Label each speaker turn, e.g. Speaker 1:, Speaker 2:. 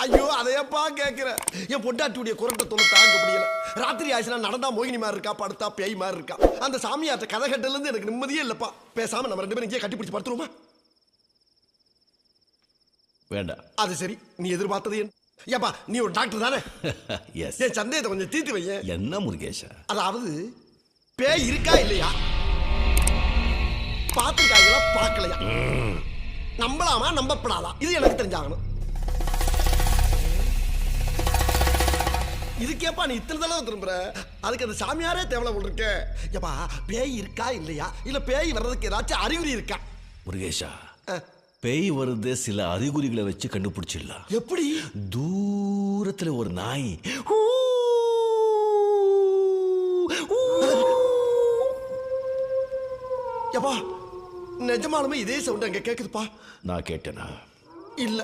Speaker 1: ஐயோ அதையப்பா கேட்கிற என் பொண்டாட்டியுடைய குரட்டை தொலை தாங்க முடியல. ராத்திரி ஆயிடுச்சுனா நடந்தா மோகினி மாதிரி இருக்கா, படுத்தா பேய் மாதிரி இருக்கா. அந்த சாமியார்ட்ட கதை கட்டல இருந்து எனக்கு நிம்மதியே இல்லப்பா. பேசாம நம்ம 2 பேரும் இங்கே கட்டிப்பிடிச்சு படுத்துருவோமா?
Speaker 2: வேண்டாம்.
Speaker 1: அது சரி, நீ எதிர்பார்த்தது என்ன? ஏப்பா நீ ஒரு டாக்டர் தானே?
Speaker 2: எஸ்.
Speaker 1: என் சந்தேகத்தை கொஞ்சம் தீர்த்து வைய.
Speaker 2: என்ன முருகேஷா?
Speaker 1: அதாவது பேய் இருக்கா இல்லையா, பார்த்துருக்காங்களா பார்க்கலையா, நம்பலாமா நம்பப்படாதா, இது எனக்கு தெரிஞ்சாகணும். இதுக்கேப்பா நீ இத்தனை தடவை திரும்புற? அதுக்கு அந்த சாமியாரே தேவலை இருக்க. ஏப்பா பேய் இருக்கா இல்லையா, இல்ல பேய் வர்றதுக்கு ஏதாச்சும் அறிகுறி இருக்கா?
Speaker 2: முருகேஷா, பேய் வருது சில அறிகுறிகளை வச்சு கண்டுபிடிச்சிடலாம்.
Speaker 1: எப்படி?
Speaker 2: தூரத்துல ஒரு நாய்
Speaker 1: ஏப்பா நிஜமாலுமே இதே சவுண்ட் அங்க கேக்குதுப்பா.
Speaker 2: நான் கேட்டேனா?
Speaker 1: இல்ல